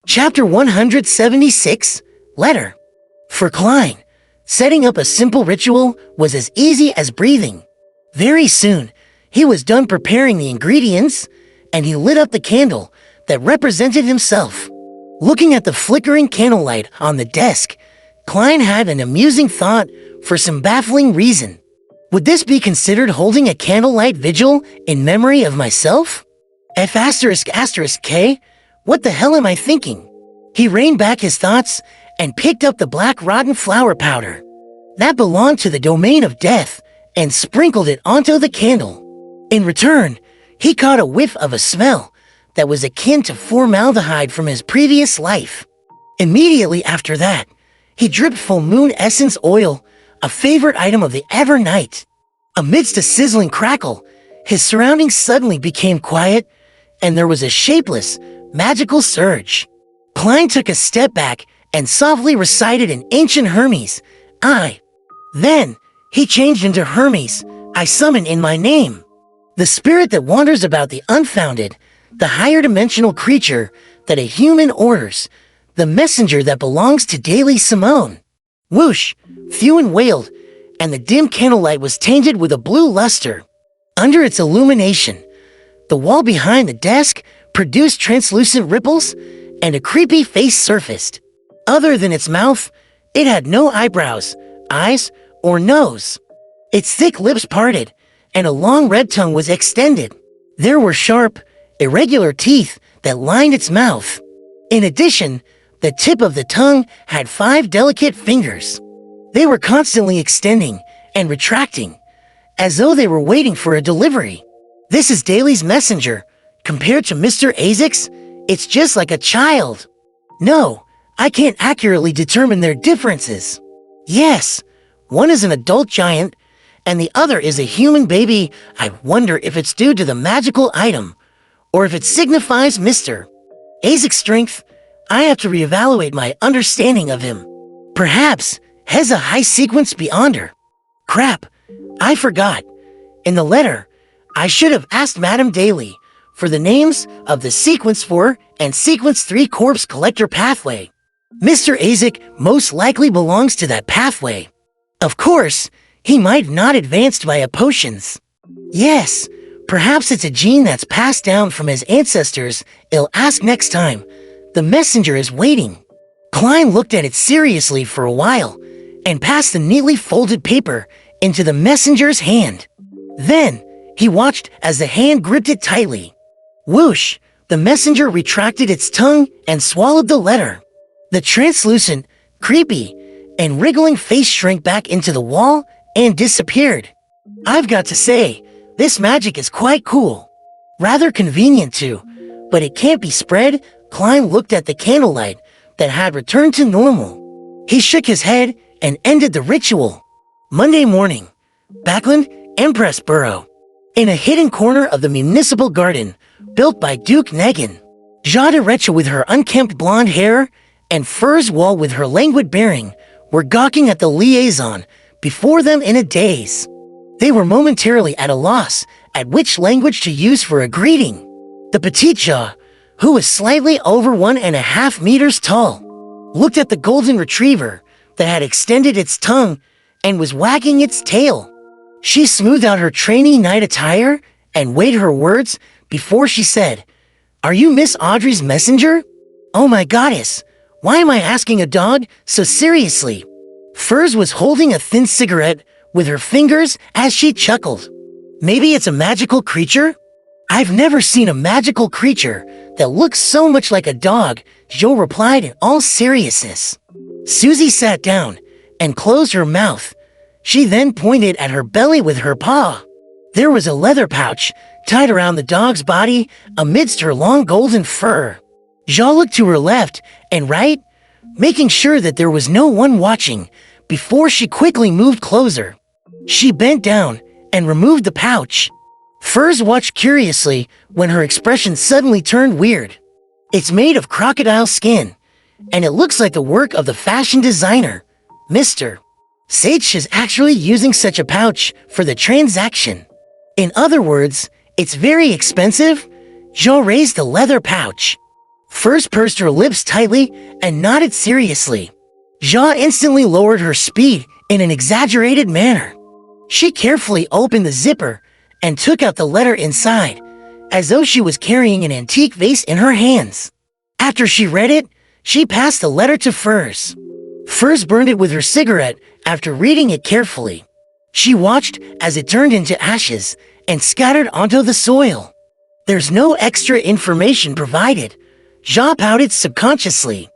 Chapter 176, Letter. For Klein, setting up a simple ritual was as easy as breathing. Very soon, he was done preparing the ingredients, and he lit up the candle that represented himself. Looking at the flickering candlelight on the desk, Klein had an amusing thought for some baffling reason. Would this be considered holding a candlelight vigil in memory of myself? F***K? What the hell am I thinking? He reined back his thoughts and picked up the black rotten flower powder. That belonged to the domain of death and sprinkled it onto the candle. In return, he caught a whiff of a smell that was akin to formaldehyde from his previous life. Immediately after that, he dripped full moon essence oil, a favorite item of the Evernight. Amidst a sizzling crackle, his surroundings suddenly became quiet, and there was a shapeless, magical surge. Klein took a step back and softly recited an ancient Hermes, I. Then, he changed into Hermes, I summon in my name. The spirit that wanders about the unfounded, the higher dimensional creature that a human orders, the messenger that belongs to Daily Simone. Whoosh, Thewin wailed, and the dim candlelight was tainted with a blue luster. Under its illumination, the wall behind the desk produced translucent ripples, and a creepy face surfaced. Other than its mouth, it had no eyebrows, eyes, or nose. Its thick lips parted, and a long red tongue was extended. There were sharp, irregular teeth that lined its mouth. In addition, the tip of the tongue had 5 delicate fingers. They were constantly extending and retracting, as though they were waiting for a delivery. This is Daly's messenger. Compared to Mr. Azek's, it's just like a child. No, I can't accurately determine their differences. Yes, one is an adult giant, and the other is a human baby. I wonder if it's due to the magical item, or if it signifies Mr. Azek's strength. I have to reevaluate my understanding of him. Perhaps has a high sequence beyond her. Crap, I forgot. In the letter, I should have asked Madame Daly for the names of the Sequence 4 and Sequence 3 Corpse Collector pathway. Mr. Azek most likely belongs to that pathway. Of course, he might not advanced via potions. Yes, perhaps it's a gene that's passed down from his ancestors. I'll ask next time. The messenger is waiting. Klein looked at it seriously for a while and passed the neatly folded paper into the messenger's hand. Then, he watched as the hand gripped it tightly. Whoosh! The messenger retracted its tongue and swallowed the letter. The translucent, creepy, and wriggling face shrank back into the wall and disappeared. I've got to say, this magic is quite cool. Rather convenient too, but it can't be spread. Klein looked at the candlelight that had returned to normal. He shook his head and ended the ritual. Monday morning, Backland, Empress Borough. In a hidden corner of the municipal garden, built by Duke Negan, Jada Recha with her unkempt blonde hair and Furs Wall with her languid bearing were gawking at the liaison before them in a daze. They were momentarily at a loss at which language to use for a greeting. The petite jaw, who was slightly over 1.5 meters tall, looked at the golden retriever that had extended its tongue and was wagging its tail. She smoothed out her trainee night attire and weighed her words before she said, "Are you Miss Audrey's messenger?" Oh my goddess, why am I asking a dog so seriously? Furs was holding a thin cigarette with her fingers as she chuckled. Maybe it's a magical creature? I've never seen a magical creature that looks so much like a dog, Joe replied in all seriousness. Susie sat down and closed her mouth. She then pointed at her belly with her paw. There was a leather pouch tied around the dog's body amidst her long golden fur. Zha looked to her left and right, making sure that there was no one watching before she quickly moved closer. She bent down and removed the pouch. Furs watched curiously when her expression suddenly turned weird. It's made of crocodile skin, and it looks like the work of the fashion designer, Mr. Sage is actually using such a pouch for the transaction. In other words, it's very expensive. Zhou raised the leather pouch. First pursed her lips tightly and nodded seriously. Jia instantly lowered her speed in an exaggerated manner. She carefully opened the zipper and took out the letter inside, as though she was carrying an antique vase in her hands. After she read it, she passed the letter to Furs. Furs burned it with her cigarette after reading it carefully. She watched as it turned into ashes and scattered onto the soil. There's no extra information provided, Jia pouted subconsciously.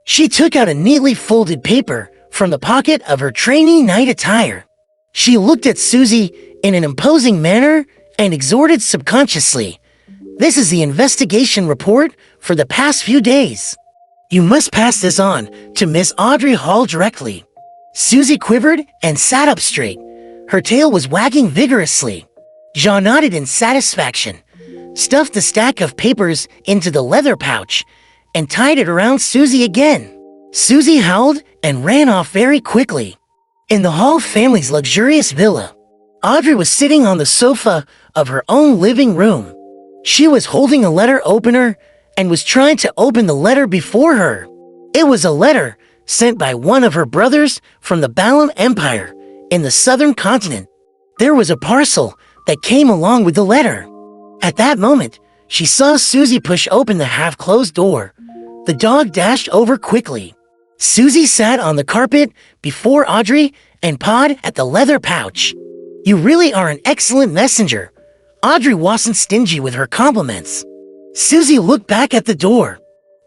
She took out a neatly folded paper from the pocket of her trainee night attire. She looked at Susie in an imposing manner and exhorted subconsciously. This is the investigation report for the past few days. You must pass this on to Miss Audrey Hall directly. Susie quivered and sat up straight. Her tail was wagging vigorously. Jia nodded in satisfaction, stuffed the stack of papers into the leather pouch, and tied it around Susie again. Susie howled and ran off very quickly. In the Hall family's luxurious villa, Audrey was sitting on the sofa of her own living room. She was holding a letter opener and was trying to open the letter before her. It was a letter sent by one of her brothers from the Balam Empire in the southern continent. There was a parcel that came along with the letter. At that moment, she saw Susie push open the half-closed door. The dog dashed over quickly. Susie sat on the carpet before Audrey and pawed at the leather pouch. You really are an excellent messenger. Audrey wasn't stingy with her compliments. Susie looked back at the door.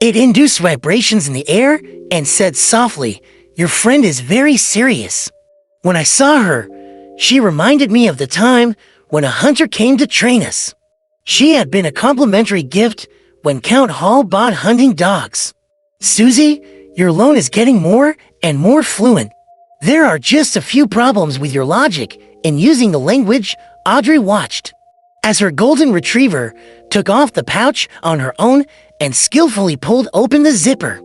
It induced vibrations in the air and said softly, "Your friend is very serious." When I saw her, she reminded me of the time when a hunter came to train us. She had been a complimentary gift when Count Hall bought hunting dogs. Susie, your loan is getting more and more fluent. There are just a few problems with your logic in using the language. Audrey watched as her golden retriever took off the pouch on her own and skillfully pulled open the zipper.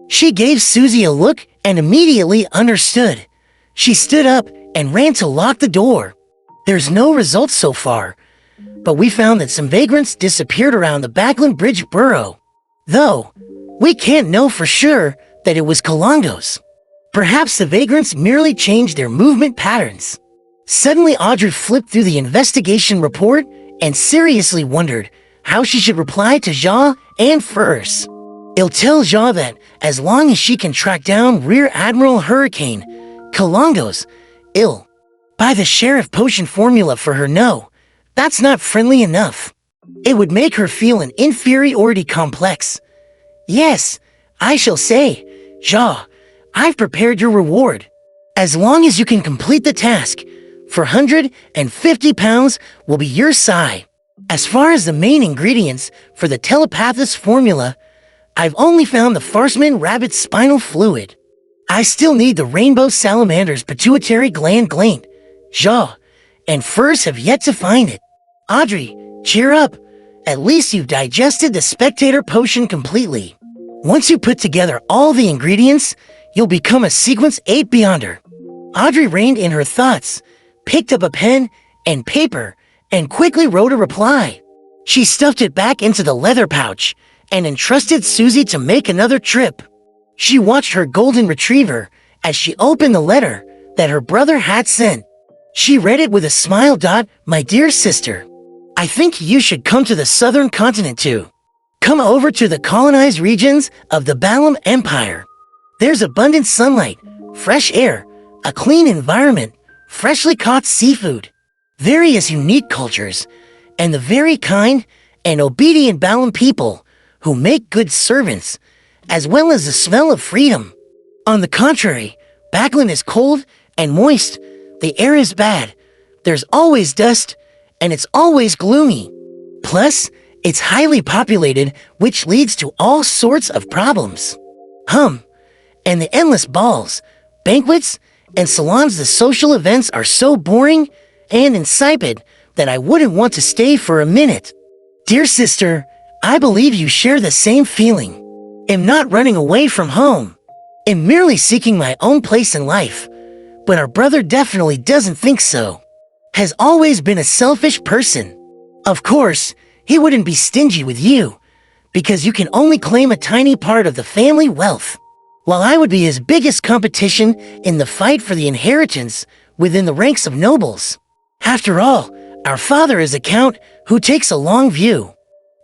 She gave Susie a look and immediately understood. She stood up and ran to lock the door. There's no results so far, but we found that some vagrants disappeared around the Backland Bridge Burrow. Though, we can't know for sure that it was Kalongos. Perhaps the vagrants merely changed their movement patterns. Suddenly, Audrey flipped through the investigation report and seriously wondered how she should reply to Jia and Furs. It'll tell Jia that as long as she can track down Rear Admiral Hurricane, Kalongos, ill. Buy the sheriff potion formula for her. No, that's not friendly enough. It would make her feel an inferiority complex. Yes, I shall say, Jia, I've prepared your reward. As long as you can complete the task, £450 will be your sai. As far as the main ingredients for the telepathist formula, I've only found the Farsman rabbit's spinal fluid. I still need the rainbow salamander's pituitary gland. Jia and Furs have yet to find it. Audrey, cheer up. At least you've digested the spectator potion completely. Once you put together all the ingredients, you'll become a Sequence 8 Beyonder. Audrey reined in her thoughts, picked up a pen and paper, and quickly wrote a reply. She stuffed it back into the leather pouch and entrusted Susie to make another trip. She watched her golden retriever as she opened the letter that her brother had sent. She read it with a smile. My dear sister, I think you should come to the southern continent too. Come over to the colonized regions of the Balam Empire. There's abundant sunlight, fresh air, a clean environment, freshly caught seafood, various unique cultures, and the very kind and obedient Balam people who make good servants, as well as the smell of freedom. On the contrary, Backland is cold and moist, the air is bad, there's always dust, and it's always gloomy. Plus, it's highly populated, which leads to all sorts of problems. And the endless balls, banquets, and salons. The social events are so boring and insipid that I wouldn't want to stay for a minute. Dear sister, I believe you share the same feeling. Am not running away from home. Am merely seeking my own place in life. But our brother definitely doesn't think so. Has always been a selfish person. Of course, he wouldn't be stingy with you, because you can only claim a tiny part of the family wealth, while I would be his biggest competition in the fight for the inheritance within the ranks of nobles. After all, our father is a count who takes a long view.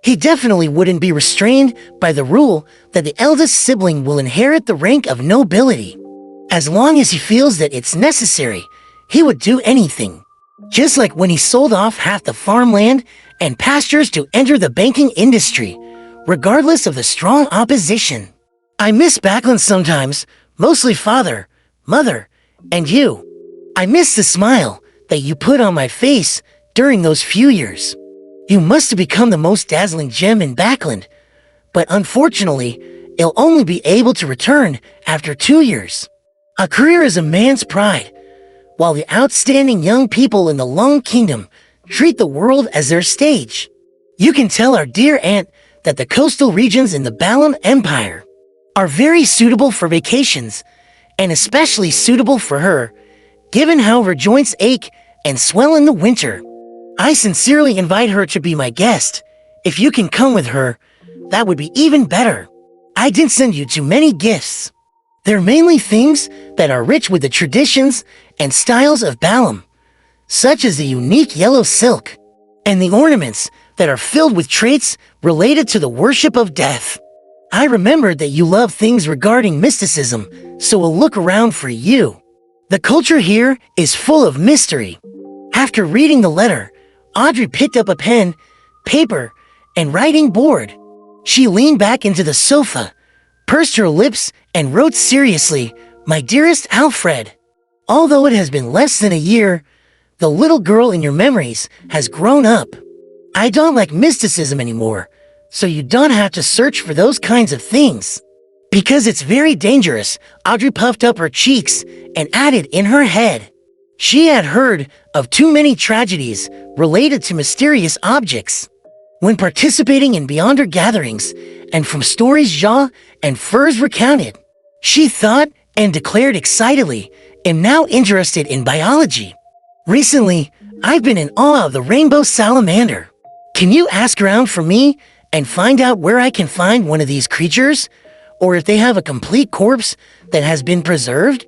He definitely wouldn't be restrained by the rule that the eldest sibling will inherit the rank of nobility. As long as he feels that it's necessary, he would do anything. Just like when he sold off half the farmland and pastures to enter the banking industry, regardless of the strong opposition. I miss Backlund sometimes, mostly father, mother, and you. I miss the smile that you put on my face during those few years. You must have become the most dazzling gem in Backlund, but unfortunately, it'll only be able to return after 2 years. A career is a man's pride, while the outstanding young people in the Long Kingdom treat the world as their stage. You can tell our dear aunt that the coastal regions in the Balam Empire are very suitable for vacations, and especially suitable for her, given how her joints ache and swell in the winter. I sincerely invite her to be my guest. If you can come with her, that would be even better. I didn't send you too many gifts. They're mainly things that are rich with the traditions and styles of Balam, such as the unique yellow silk, and the ornaments that are filled with traits related to the worship of death. I remembered that you love things regarding mysticism, so we'll look around for you. The culture here is full of mystery. After reading the letter, Audrey picked up a pen, paper, and writing board. She leaned back into the sofa, pursed her lips, and wrote seriously, "My dearest Alfred, although it has been less than a year, the little girl in your memories has grown up. I don't like mysticism anymore, so you don't have to search for those kinds of things. Because it's very dangerous." Audrey puffed up her cheeks and added in her head. She had heard of too many tragedies related to mysterious objects. When participating in Beyonder gatherings, and from stories Ja and Furs recounted, she thought and declared excitedly, "Am now interested in biology. Recently, I've been in awe of the rainbow salamander. Can you ask around for me and find out where I can find one of these creatures, or if they have a complete corpse that has been preserved?"